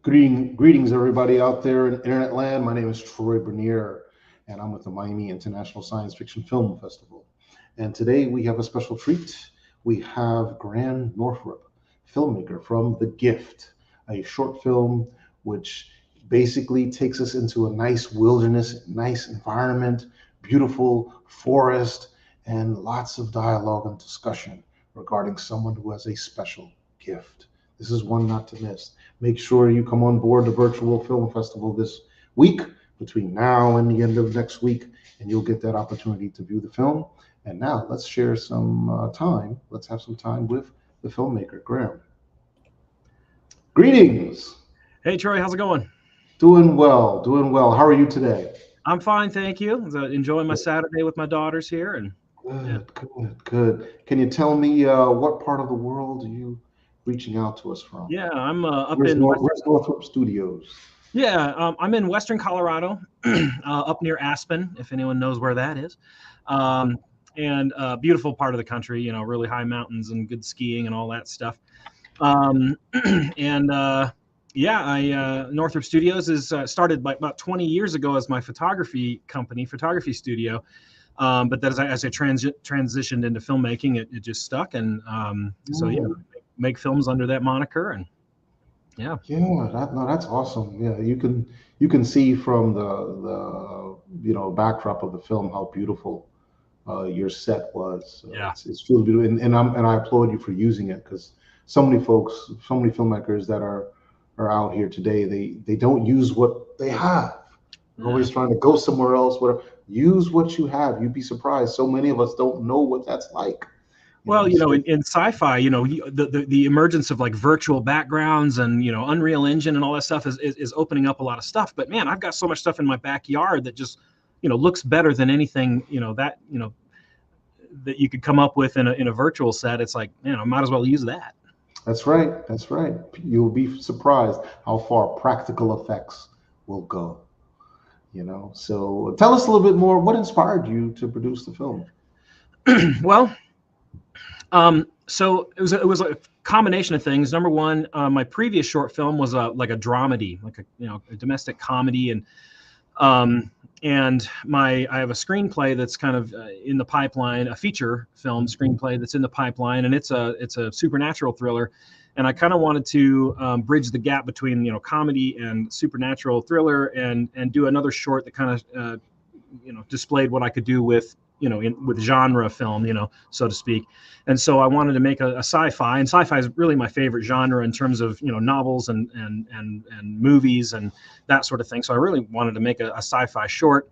Greetings, everybody out there in internet land. My name is Troy Bernier, and I'm with the Miami International Science Fiction Film Festival. And today we have a special treat. We have Graham Northrup, filmmaker from The Gift, a short film which basically takes us into a nice wilderness, nice environment, beautiful forest, and lots of dialogue and discussion regarding someone who has a special gift. This is one not to miss. Make sure you come on board the virtual film festival this week, between now and the end of next week, and you'll get that opportunity to view the film. And now let's share some time. Let's have some time with the filmmaker, Graham. Greetings. Hey, Troy, how's it going? Doing well, doing well. How are you today? I'm fine, thank you. Enjoying my Saturday with my daughters here. And Good. Can you tell me what part of the world are you reaching out to us from? Yeah, I'm where's Northrup Studios? Yeah, I'm in Western Colorado, up near Aspen, if anyone knows where that is. And beautiful part of the country, you know, really high mountains and good skiing and all that stuff. Northrup Studios is started about 20 years ago as my photography studio. But that as I transitioned into filmmaking, it just stuck. And make films under that moniker. And that's awesome. Yeah, you can see from the backdrop of the film how beautiful your set was. It's truly beautiful, and I applaud you for using it, because so many filmmakers that are out here today, they don't use what they have. They're always trying to go somewhere else. Use what you have. You'd be surprised. So many of us don't know what that's like. In sci-fi, the emergence of like virtual backgrounds and Unreal Engine and all that stuff is opening up a lot of stuff. But man, I've got so much stuff in my backyard that just looks better than anything that you could come up with in a virtual set. It's like, might as well use that. That's right. You'll be surprised how far practical effects will go. So tell us a little bit more. What inspired you to produce the film? So it was a combination of things. Number one, my previous short film was like a dramedy, like a domestic comedy, and I have a screenplay that's kind of in the pipeline, a feature film screenplay that's in the pipeline, and it's a supernatural thriller. And I kind of wanted to bridge the gap between comedy and supernatural thriller, and do another short that kind of displayed what I could do with with genre film, so to speak. And so I wanted to make a sci-fi, and sci-fi is really my favorite genre in terms of novels and movies and that sort of thing. So I really wanted to make a sci-fi short.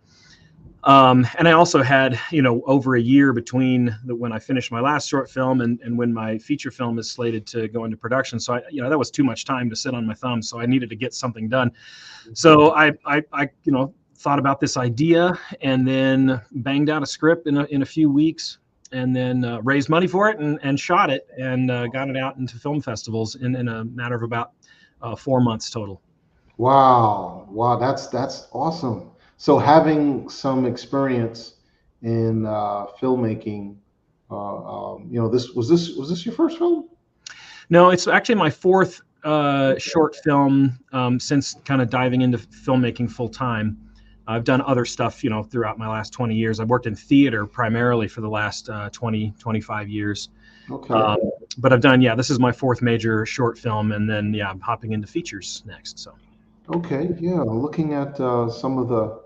And I also had, over a year between when I finished my last short film and when my feature film is slated to go into production. So that was too much time to sit on my thumbs. So I needed to get something done. So I thought about this idea, and then banged out a script in a few weeks, and then raised money for it and shot it, and got it out into film festivals in a matter of about 4 months total. Wow, that's awesome. So having some experience in filmmaking, this was your first film? No, it's actually my fourth short film since kind of diving into filmmaking full time. I've done other stuff, throughout my last 20 years. I've worked in theater primarily for the last 25 years. Okay. But I've done, this is my fourth major short film, and then, I'm hopping into features next. So. Okay, yeah. Looking at some of the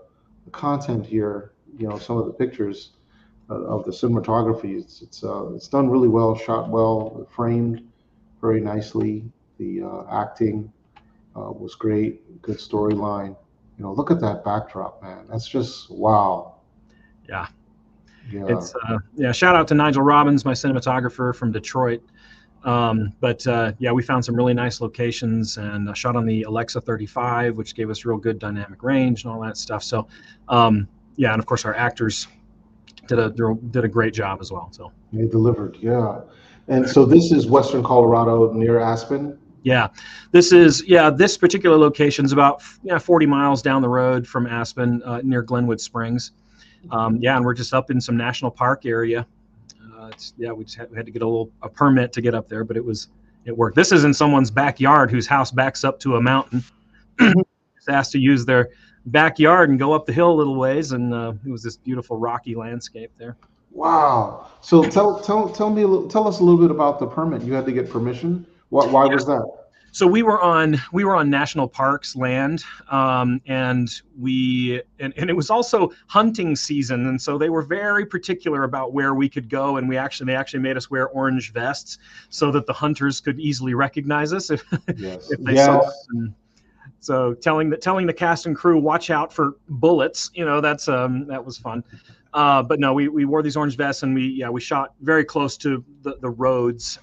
content here, some of the pictures of the cinematography, it's done really well, shot well, framed very nicely. The acting was great, good storyline. Look at that backdrop, man. That's just wow. Yeah. It's shout out to Nigel Robbins, my cinematographer from Detroit. We found some really nice locations, and shot on the Alexa 35, which gave us real good dynamic range and all that stuff. So, and of course our actors did a great job as well. So they delivered, yeah. And so this is Western Colorado near Aspen. Yeah, this particular location is about 40 miles down the road from Aspen, near Glenwood Springs. And we're just up in some national park area. We just had to get a permit to get up there, but it worked. This is in someone's backyard whose house backs up to a mountain. Just asked to use their backyard and go up the hill a little ways, and it was this beautiful rocky landscape there. Wow. So tell us a little bit about the permit. You had to get permission. Why was that? So we were on national parks land, and it was also hunting season, and so they were very particular about where we could go, and they actually made us wear orange vests so that the hunters could easily recognize us if they saw us. And so telling the cast and crew, watch out for bullets, that was fun. But no, we wore these orange vests, and we shot very close to the roads.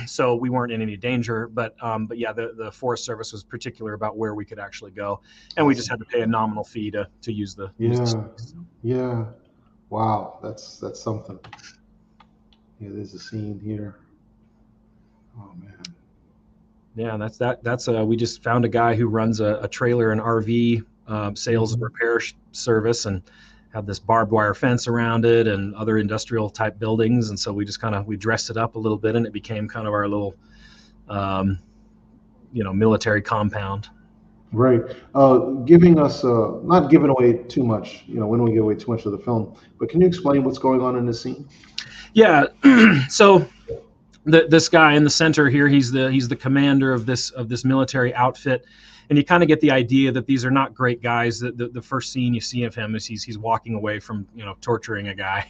So we weren't in any danger, but yeah, the Forest Service was particular about where we could actually go, and we just had to pay a nominal fee to use the yeah. Wow, that's something. Yeah, there's a scene here. Oh man. Yeah, that's we just found a guy who runs a trailer and RV sales and repair service, and had this barbed wire fence around it and other industrial type buildings. And so we just we dressed it up a little bit, and it became kind of our little, military compound. Right. Giving us, not giving away too much, we don't give away too much of the film, but can you explain what's going on in this scene? Yeah. So this guy in the center here, he's the commander of this military outfit. And you kind of get the idea that these are not great guys. The first scene you see of him is he's walking away from torturing a guy,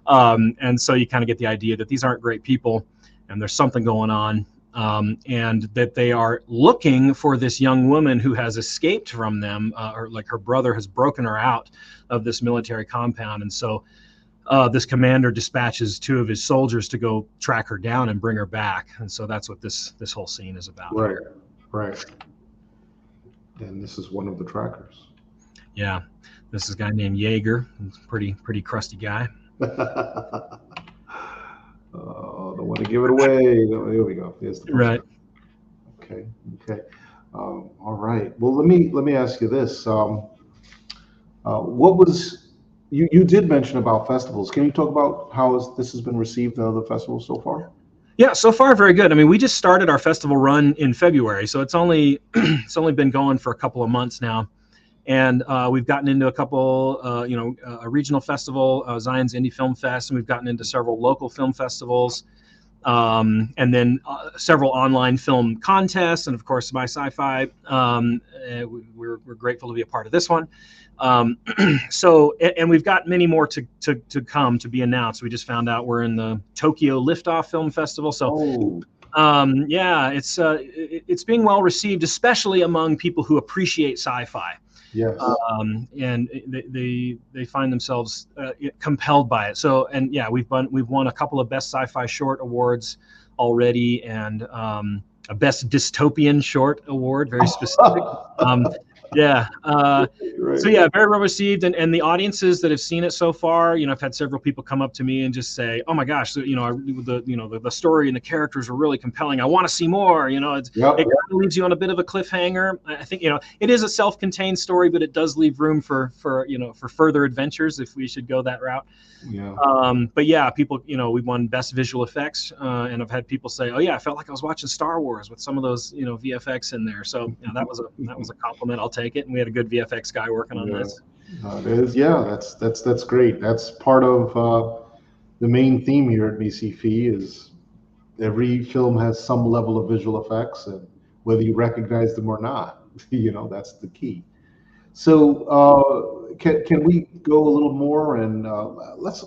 and so you kind of get the idea that these aren't great people, and there's something going on, and that they are looking for this young woman who has escaped from them, or like her brother has broken her out of this military compound, and so this commander dispatches 2 of his soldiers to go track her down and bring her back, and so that's what this whole scene is about. Right. And this is one of the trackers. Yeah, this is a guy named Jaeger. Pretty crusty guy. Oh, don't want to give it away. Here we go. Here's the right. Okay. All right. Well, let me ask you this. What was you did mention about festivals? Can you talk about how this has been received in other festivals so far? Yeah, so far very good. I mean, we just started our festival run in February, so it's only been going for a couple of months now, and we've gotten into a couple, a regional festival, Zion's Indie Film Fest, and we've gotten into several local film festivals, and then several online film contests, and of course my sci-fi. We're grateful to be a part of this one. So, and we've got many more to come, to be announced. We just found out we're in the Tokyo Liftoff Film Festival. So, yeah, it's being well received, especially among people who appreciate sci-fi. Yes. And they find themselves compelled by it. So, and yeah, we've won a couple of best sci-fi short awards already, and a best dystopian short award, very specific. Yeah. So yeah, very well received, and the audiences that have seen it so far, I've had several people come up to me and just say, "Oh my gosh, the story and the characters are really compelling. I want to see more." It kind of leaves you on a bit of a cliffhanger. I think it is a self-contained story, but it does leave room for further adventures if we should go that route. Yeah. But yeah, people, we won best visual effects, and I've had people say, "Oh yeah, I felt like I was watching Star Wars with some of those, VFX in there." So that was a compliment. I'll take it. And we had a good VFX guy working on this. It is. Yeah, that's great. That's part of the main theme here at BCF is every film has some level of visual effects, and whether you recognize them or not, that's the key. So can we go a little more and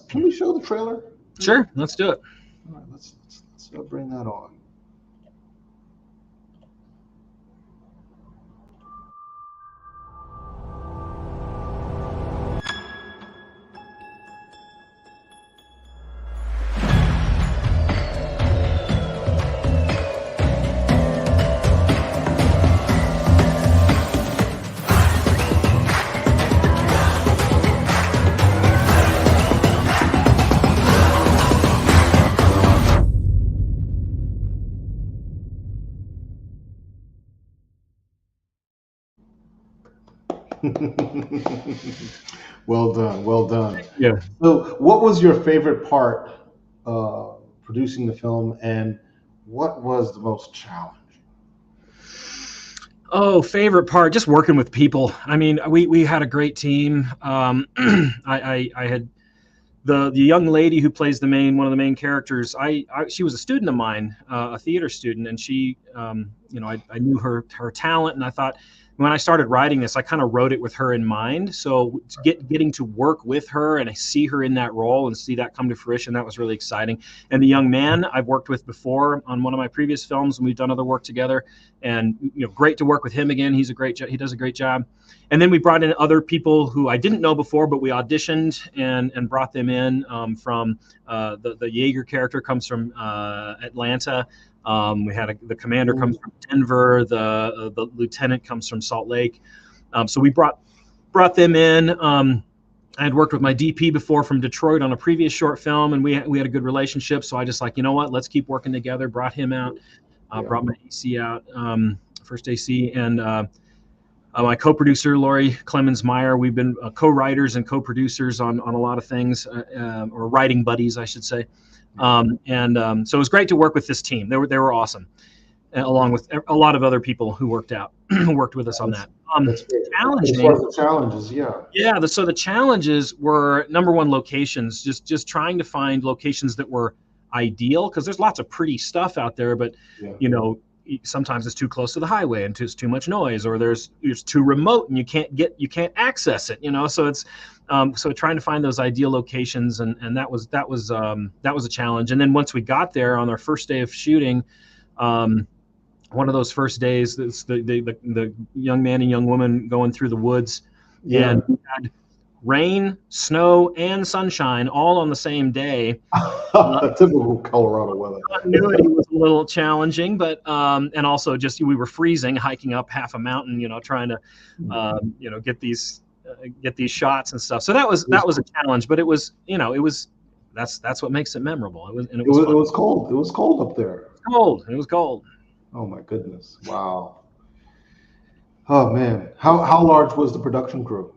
can we show the trailer? Sure, let's do it. All right, let's bring that on. Well done. Yeah. So, what was your favorite part producing the film, and what was the most challenging? Oh, favorite part, just working with people. I mean, we had a great team. I had the young lady who plays one of the main characters. She was a student of mine, a theater student, and she, I knew her talent, and I thought when I started writing this, I kind of wrote it with her in mind. So getting to work with her and I see her in that role and see that come to fruition, that was really exciting. And the young man I've worked with before on one of my previous films, and we've done other work together. And great to work with him again. He does a great job. And then we brought in other people who I didn't know before, but we auditioned and brought them in from the Jaeger character comes from Atlanta. We had the commander comes from Denver. The lieutenant comes from Salt Lake. So we brought them in. I had worked with my DP before from Detroit on a previous short film, and we had a good relationship. So I just like, you know what, let's keep working together. Brought him out, brought my AC out, first AC, and my co-producer Lori Clemens Meyer. We've been co-writers and co-producers on a lot of things, or writing buddies, I should say. So it was great to work with this team. They were awesome, along with a lot of other people who worked with us on that. Challenging. As far as the challenges, yeah. Yeah. So the challenges were, number one, locations. Just trying to find locations that were ideal, because there's lots of pretty stuff out there, but sometimes it's too close to the highway and it's too much noise, or it's too remote and you can't access it. So it's so trying to find those ideal locations, and that was a challenge. And then once we got there on our first day of shooting, one of those first days, the young man and young woman going through the woods, and we had rain, snow, and sunshine all on the same day. Typical Colorado weather. Continuity was a little challenging, but and also just we were freezing, hiking up half a mountain, trying to get these shots and stuff. So that was a challenge, but it was that's what makes it memorable. It was cold. It was cold up there. It was cold. Oh my goodness! Wow. Oh man, how large was the production crew?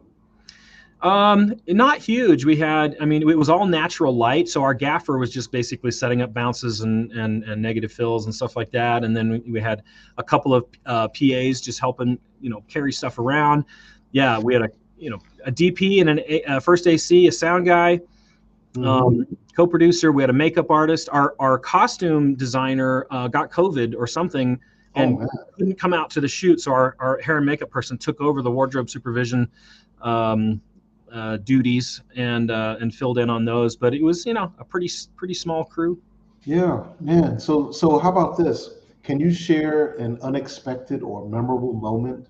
Not huge. It was all natural light. So our gaffer was just basically setting up bounces and negative fills and stuff like that. And then we had a couple of PAs just helping, carry stuff around. Yeah, we had a DP and a first AC, a sound guy, co-producer. We had a makeup artist. Our costume designer got COVID or something and couldn't come out to the shoot. So our hair and makeup person took over the wardrobe supervision duties and filled in on those. But it was a pretty small crew. Yeah, man. So how about this? Can you share an unexpected or memorable moment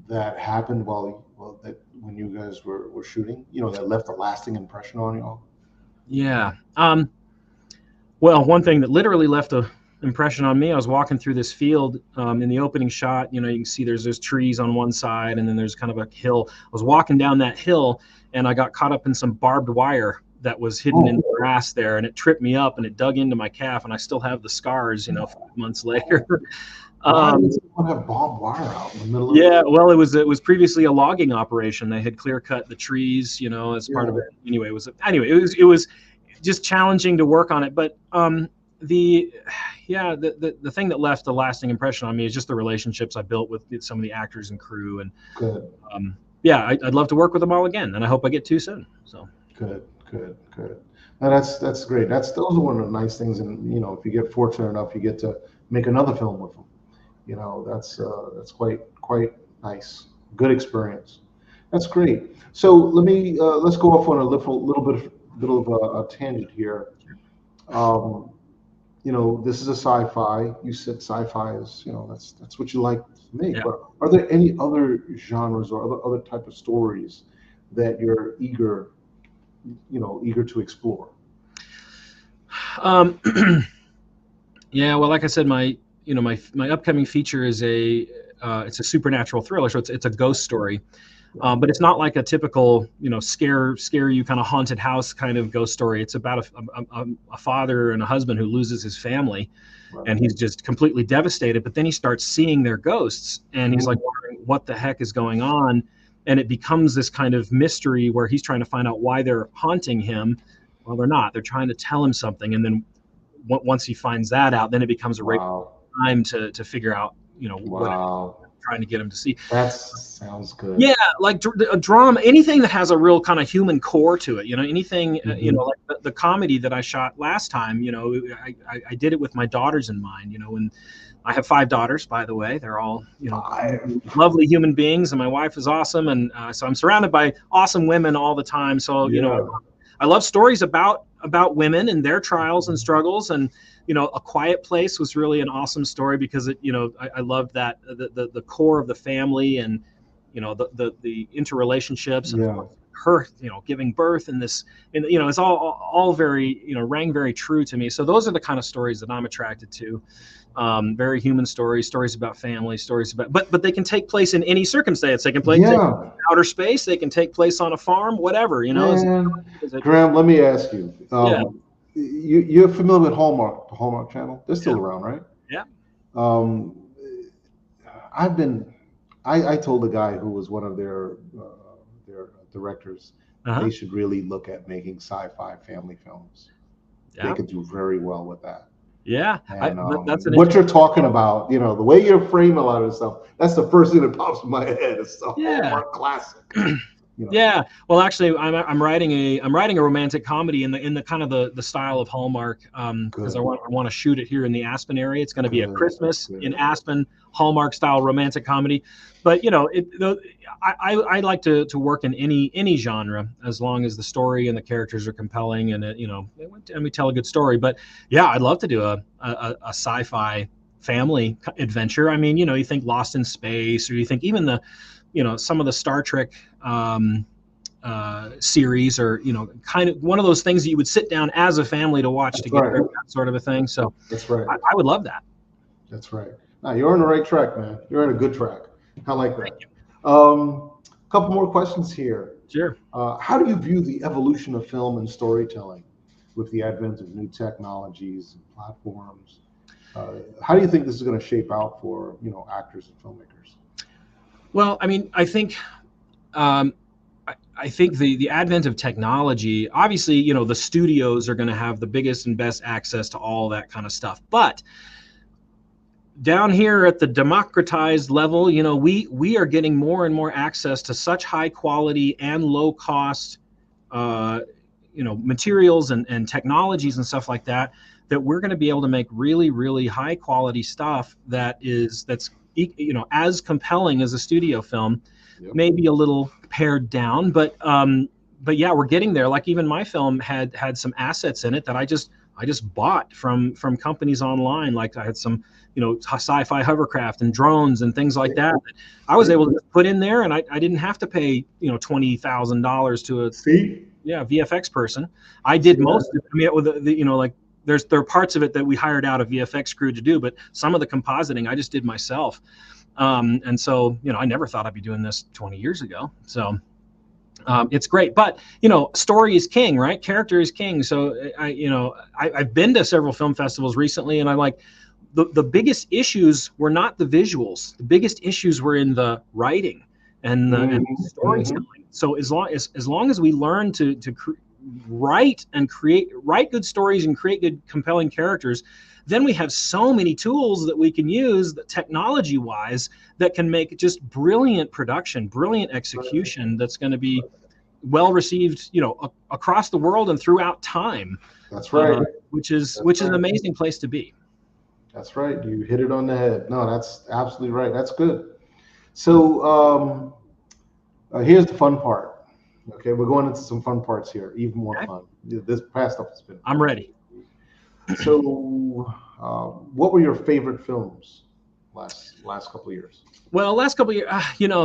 that happened when you guys were shooting? That left a lasting impression on y'all. Yeah. Well, one thing that literally left a impression on me, I was walking through this field in the opening shot. You can see there's trees on one side, and then there's kind of a hill. I was walking down that hill, and I got caught up in some barbed wire that was hidden in the grass there, and it tripped me up, and it dug into my calf, and I still have the scars 5 months later. Why does someone have barbed wire out in the middle of well, it was previously a logging operation. They had clear cut the trees, as part of it. Anyway, it was just challenging to work on it, but the thing that left a lasting impression on me is just the relationships I built with some of the actors and crew, and good. I'd love to work with them all again, and I hope I get to soon. So good. Now that's great. Those are one of the nice things, and if you get fortunate enough, you get to make another film with them. That's quite nice. Good experience. That's great. So let's go off on a little bit of a tangent here. This is a sci-fi. You said sci-fi is, that's what you like to make. Yeah. But are there any other genres or other type of stories that you're eager to explore? Yeah, well, like I said, my upcoming feature is it's a supernatural thriller, so it's a ghost story. But it's not like a typical, scare you kind of haunted house kind of ghost story. It's about a father and a husband who loses his family, and he's just completely devastated. But then he starts seeing their ghosts, and he's like wondering what the heck is going on. And it becomes this kind of mystery where he's trying to find out why they're haunting him. Well, they're not. They're trying to tell him something. And then once he finds that out, then it becomes a time to figure out whatever Wow. I'm trying to get them to see. That sounds good. Yeah, like a drama, anything that has a real kind of human core to it. Anything, like the comedy that I shot last time. I did it with my daughters in mind. And I have 5 daughters, by the way. They're all, Five. lovely human beings, and my wife is awesome, and so I'm surrounded by awesome women all the time. So Yeah. I love stories about women and their trials and struggles. And A Quiet Place was really an awesome story because I loved that the core of the family and the interrelationships and Yeah. her giving birth and this, and it's all very rang very true to me. So those are the kind of stories that I'm attracted to. Very human stories about family, stories about, but they can take place in any circumstance. They can take place in outer space. They can take place on a farm, whatever. Man, Graham, let me ask you. Yeah. You're familiar with Hallmark, the Hallmark Channel? They're still around, right? Yeah. Um, I told the guy who was one of their directors, they should really look at making sci-fi family films. Yeah. They could do very well with that. Yeah, and what you're talking about, the way you're framing a lot of this stuff, that's the first thing that pops in my head. It's a Hallmark classic. Yeah. Well, actually, I'm writing a romantic comedy in the kind of the style of Hallmark, because I want to shoot it here in the Aspen area. It's going to be a Christmas in Aspen Hallmark style romantic comedy. But I like to work in any genre as long as the story and the characters are compelling and and we tell a good story. But yeah, I'd love to do a sci-fi family adventure. I mean, you think Lost in Space, or you think even the some of the Star Trek series, or kind of one of those things that you would sit down as a family to watch together, that sort of a thing. So that's right. I would love that. That's right. Now you're on the right track, man. You're on a good track. I like that. Couple more questions here. Sure. How do you view the evolution of film and storytelling with the advent of new technologies and platforms? How do you think this is going to shape out for actors and filmmakers? Well, I mean, I think the advent of technology, obviously, the studios are going to have the biggest and best access to all that kind of stuff. But down here at the democratized level, we are getting more and more access to such high quality and low cost, materials and technologies and stuff like that we're going to be able to make really, really high quality stuff that's as compelling as a studio film. Yep. Maybe a little pared down, but yeah, we're getting there. Like even my film had some assets in it that I just bought from companies online. Like I had some sci-fi hovercraft and drones and things like that I was able to put in there, and I didn't have to pay $20,000 to a VFX person. I did most of it. I mean, with there are parts of it that we hired out a VFX crew to do, but some of the compositing I just did myself. And so, I never thought I'd be doing this 20 years ago. So it's great, but story is king, right? Character is king. So I've been to several film festivals recently, and I'm like, the biggest issues were not the visuals. The biggest issues were in the writing and the storytelling. So as long as we learn to write good stories and create good, compelling characters, then we have so many tools that we can use technology wise that can make just brilliant production, brilliant execution that's going to be well received, across the world and throughout time. That's right. Which is an amazing place to be. That's right. You hit it on the head. No, that's absolutely right. That's good. So here's the fun part. Okay, we're going into some fun parts here, even more fun. This past stuff has been. I'm ready. So, what were your favorite films last couple of years? Well, last couple of years,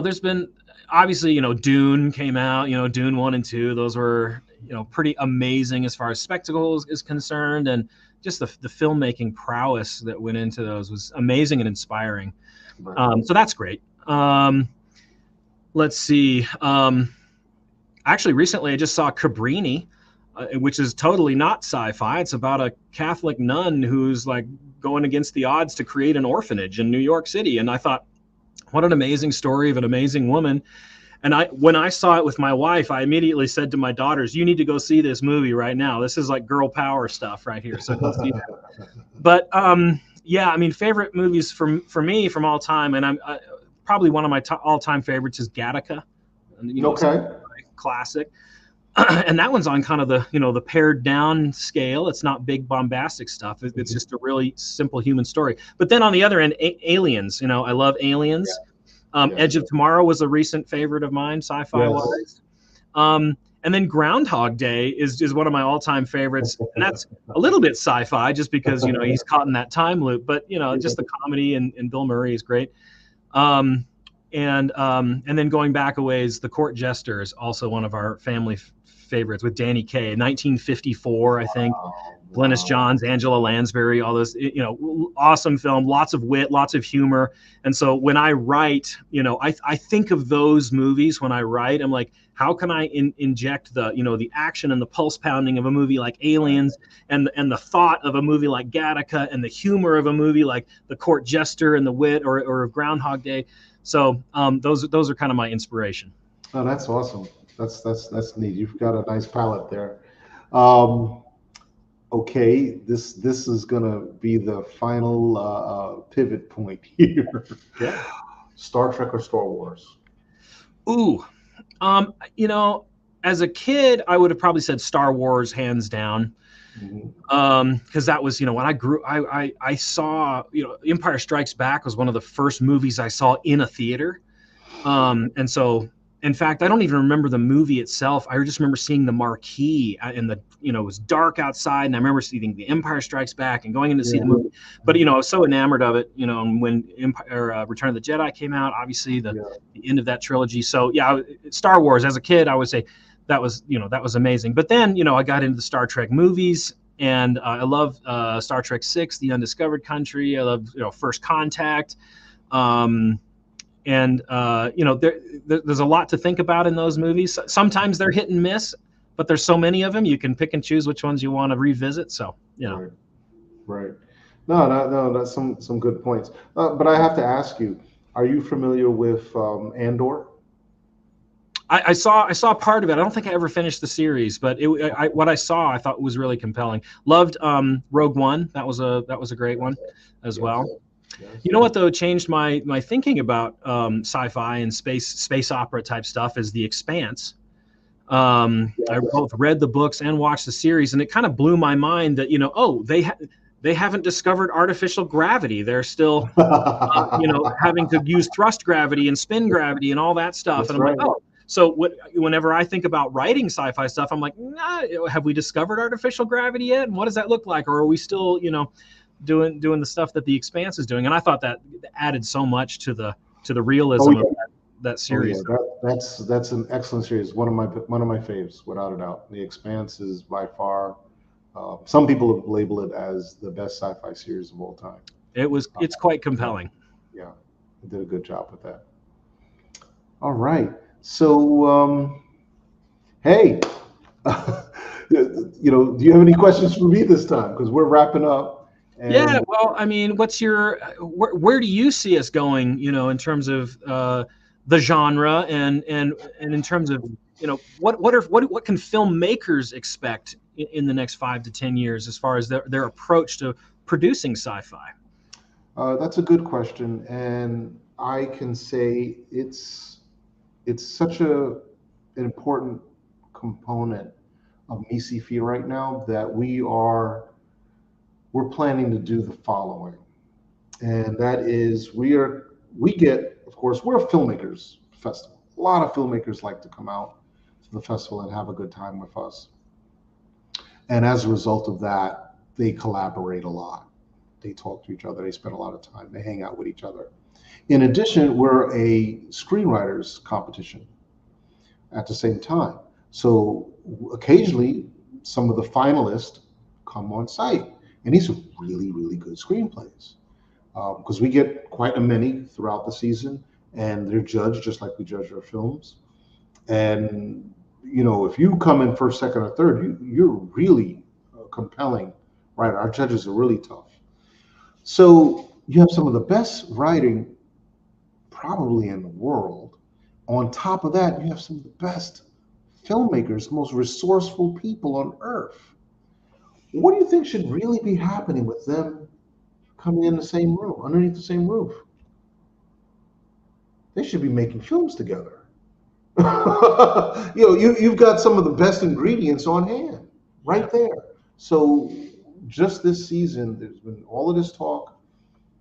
there's been obviously, Dune came out. Dune 1 and 2. Those were pretty amazing as far as spectacle is concerned, and just the filmmaking prowess that went into those was amazing and inspiring. Right. So that's great. Let's see. Actually, recently I just saw Cabrini, which is totally not sci-fi. It's about a Catholic nun who's like going against the odds to create an orphanage in New York City. And I thought, what an amazing story of an amazing woman. And when I saw it with my wife, I immediately said to my daughters, you need to go see this movie right now. This is like girl power stuff right here. So go see that. But yeah, I mean, favorite movies for me from all time, and I'm probably one of my all-time favorites is Gattaca, you know, Okay. classic. And that one's on kind of the, you know, the pared down scale. It's not big bombastic stuff. It's just a really simple human story. But then on the other end, Aliens. You know, I love Aliens. Edge of Tomorrow was a recent favorite of mine, sci-fi wise. And then Groundhog Day is one of my all-time favorites, and that's a little bit sci-fi just because, you know, he's caught in that time loop. But you know, just the comedy and Bill Murray is great. And then going back a ways, The Court Jester is also one of our family favorites with Danny Kaye, 1954, I think. Glynis Johns, Angela Lansbury, all those, you know, awesome film, lots of wit, lots of humor. And so when I write, you know, I think of those movies when I write. I'm like, how can I inject the, you know, the action and the pulse pounding of a movie like Aliens and the thought of a movie like Gattaca and the humor of a movie like The Court Jester and the wit or Groundhog Day. So those are kind of my inspiration. Oh, that's awesome. That's neat. You've got a nice palette there. Okay, this is gonna be the final pivot point here. Yeah. Star Trek or Star Wars? Ooh, you know, as a kid, I would have probably said Star Wars hands down. Because that was, you know, when I grew, I saw, you know, Empire Strikes Back was one of the first movies I saw in a theater. And so, in fact, I don't even remember the movie itself. I just remember seeing the marquee and the, you know, it was dark outside, and I remember seeing The Empire Strikes Back and going in to see the movie. But, you know, I was so enamored of it, you know, and when Return of the Jedi came out, obviously the end of that trilogy. So, yeah, Star Wars, as a kid, I would say that was, you know, that was amazing. But then, you know, I got into the Star Trek movies, and I love Star Trek VI, The Undiscovered Country. I love, you know, First Contact. And you know, there's a lot to think about in those movies. Sometimes they're hit and miss, but there's so many of them, you can pick and choose which ones you want to revisit. So, you know. Right. No, that's some good points. But I have to ask you, are you familiar with Andor? I saw part of it. I don't think I ever finished the series, but what I saw I thought was really compelling. Loved Rogue One. That was a great one as well. Yes. You know what though changed my thinking about sci-fi and space opera type stuff is The Expanse. I both read the books and watched the series, and it kind of blew my mind that, you know, oh, they haven't discovered artificial gravity. They're still you know, having to use thrust gravity and spin gravity and all that stuff. That's and I'm like, oh. So whenever I think about writing sci-fi stuff, I'm like, nah, have we discovered artificial gravity yet? And what does that look like? Or are we still, you know, doing the stuff that The Expanse is doing? And I thought that added so much to the realism of that series. That's an excellent series. One of my faves, without a doubt. The Expanse is by far. Some people have labeled it as the best sci-fi series of all time. It's quite compelling. Yeah, they did a good job with that. All right. So, hey, you know, do you have any questions for me this time? Because we're wrapping up. And yeah, well, I mean, what's your where do you see us going? You know, in terms of the genre and in terms of, you know, what can filmmakers expect in the next 5 to 10 years as far as their approach to producing sci-fi? That's a good question, and I can say it's such an important component of MCFI right now that we're planning to do the following, and that is of course, we're a filmmakers festival. A lot of filmmakers like to come out to the festival and have a good time with us, and as a result of that, they collaborate a lot. They talk to each other. They spend a lot of time. They hang out with each other. In addition, we're a screenwriters competition at the same time. So occasionally, some of the finalists come on site, and these are really, really good screenplays because we get quite a many throughout the season, and they're judged just like we judge our films. And you know, if you come in first, second, or third, you're really compelling, right? Our judges are really tough. So you have some of the best writing probably in the world. On top of that, you have some of the best filmmakers, most resourceful people on earth. What do you think should really be happening with them coming in the same room, underneath the same roof. They should be making films together. You've got some of the best ingredients on hand Yeah. right there. So just this season, there's been all of this talk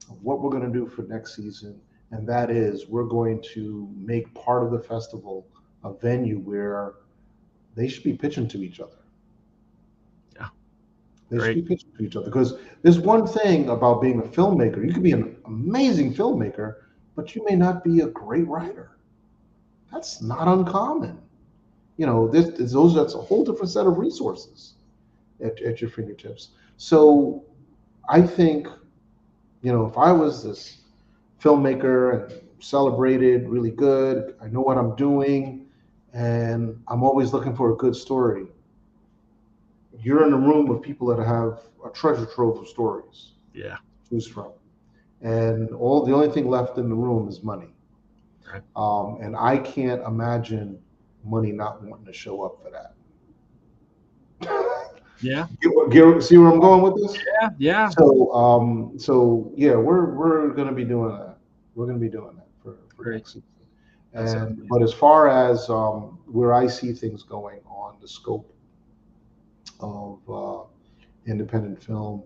of what we're going to do for next season, and that is we're going to make part of the festival a venue where they should be pitching to each other. Yeah. They should Great. be pitching to each other because there's one thing about being a filmmaker. You could be an amazing filmmaker, but you may not be a great writer. That's not uncommon. That's a whole different set of resources at your fingertips. So I think, if I was this filmmaker and celebrated really good, I know what I'm doing, and I'm always looking for a good story. You're in a room with people that have a treasure trove of stories Yeah. to choose from, and the only thing left in the room is money. Right. And I can't imagine money not wanting to show up for that. Yeah. See where I'm going with this? Yeah. Yeah. So yeah, we're going to be doing that. We're going to be doing that for Great. next season. That sounds good. But as far as where I see things going on the scope of independent film,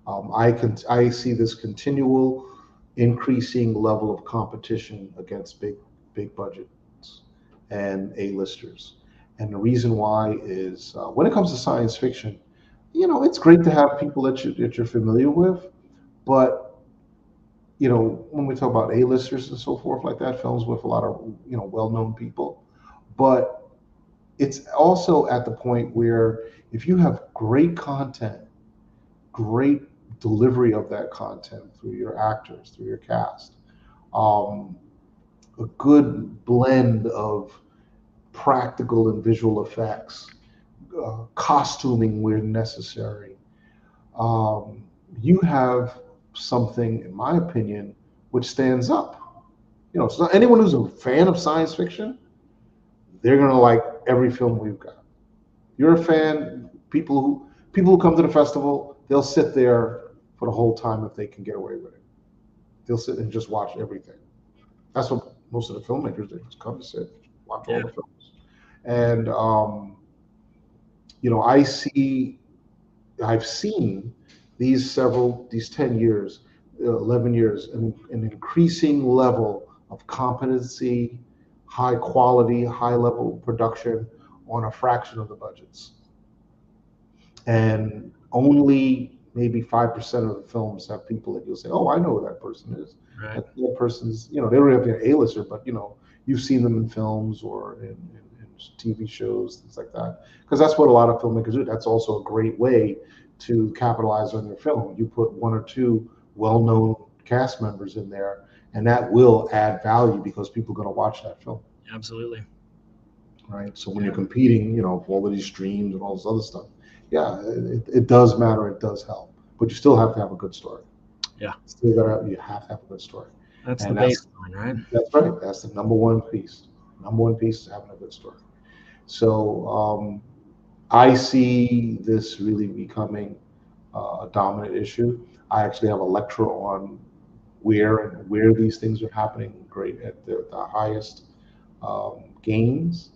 I see this continual increasing level of competition against big budgets and A-listers. And the reason why is when it comes to science fiction, it's great to have people that you're familiar with, but when we talk about A-listers and so forth like that, films with a lot of well-known people, but it's also at the point where if you have great content, great delivery of that content through your actors, through your cast, um, a good blend of practical and visual effects, costuming where necessary. You have something, in my opinion, which stands up. So anyone who's a fan of science fiction, they're gonna like every film we've got. You're a fan. People who come to the festival, they'll sit there for the whole time if they can get away with it. They'll sit and just watch everything. That's what most of the filmmakers do. Just come to sit, watch all Yeah. the films. And I see, I've seen these 10 years, 11 years, an increasing level of competency, high quality, high level production on a fraction of the budgets. And only maybe 5% of the films have people that you'll say, oh, I know who that person is. Right. That person's, they don't have to be an A-lister, but you've seen them in films or in TV shows, things like that. Because that's what a lot of filmmakers do. That's also a great way to capitalize on your film. You put one or two well-known cast members in there, and that will add value because people are going to watch that film. Absolutely. Right. So when you're competing, for all of these streams and all this other stuff, yeah, it does matter. It does help, but you still have to have a good story. Yeah. You have to have a good story. That's And the baseline, right? That's right. That's the number one piece. Number one piece is having a good story. So I see this really becoming a dominant issue. I actually have a lecture on where these things are happening great at the highest gains.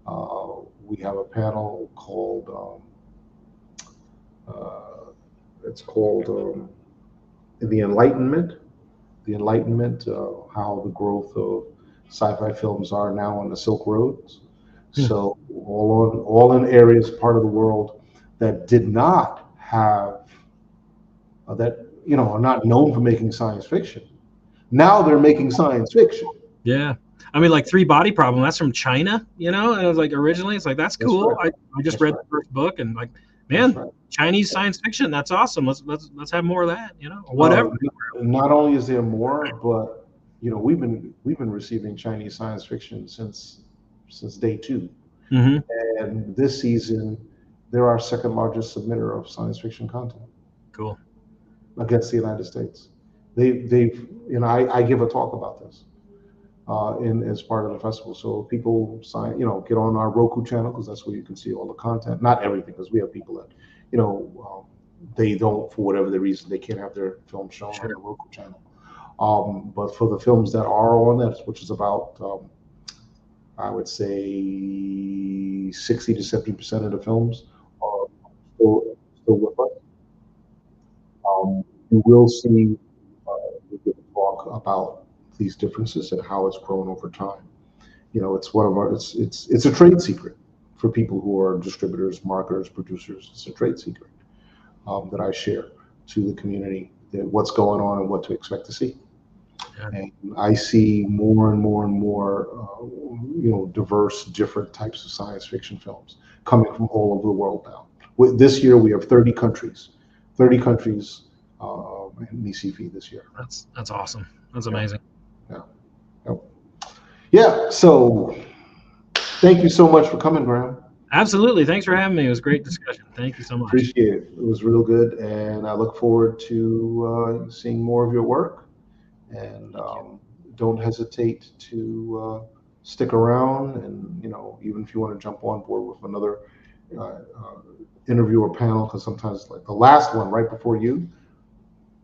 We have a panel called it's called the Enlightenment. The Enlightenment, how the growth of sci-fi films are now on the Silk Roads. So all in areas, part of the world that did not have that are not known for making science fiction. Now they're making science fiction. Yeah. I mean, like Three Body Problem, that's from China, and it was like originally, it's like, that's cool. Right. I just read the first book and like, man, Chinese science fiction, that's awesome. Let's have more of that, or whatever. Not only is there more, but we've been receiving Chinese science fiction since day two. Mm-hmm. And this season, they're our second largest submitter of science fiction content. Cool. Against the United States. I give a talk about this as part of the festival. So people get on our Roku channel because that's where you can see all the content. Not everything, because we have people that, they don't, for whatever the reason, they can't have their film shown on Sure. the local channel. But for the films that are on that, which is about, I would say 60 to 70% of the films are still with us. You will see we give a talk about these differences and how it's grown over time. It's one of our it's a trade secret for people who are distributors, marketers, producers. It's a trade secret that I share to the community, that what's going on and what to expect to see. Yeah. And I see more and more and more, diverse, different types of science fiction films coming from all over the world now. This year we have 30 countries, 30 countries in ECV this year. That's awesome. That's amazing. Yeah. Yeah. Yeah. So thank you so much for coming, Graham. Absolutely. Thanks for having me. It was a great discussion. Thank you so much. Appreciate it. It was real good, and I look forward to seeing more of your work. And don't hesitate to stick around. And even if you want to jump on board with another interview or panel, because sometimes, like the last one right before you,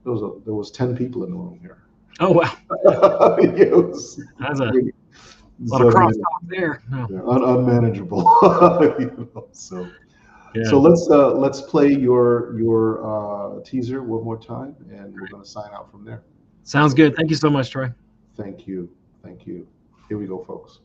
there was 10 people in the room here. Oh wow. That's a lot of crosstalk there. No. Yeah, unmanageable. So. Yeah. So let's play your teaser one more time, and we're going to sign out from there. Sounds good. Thank you so much, Troy. Thank you. Thank you. Here we go, folks.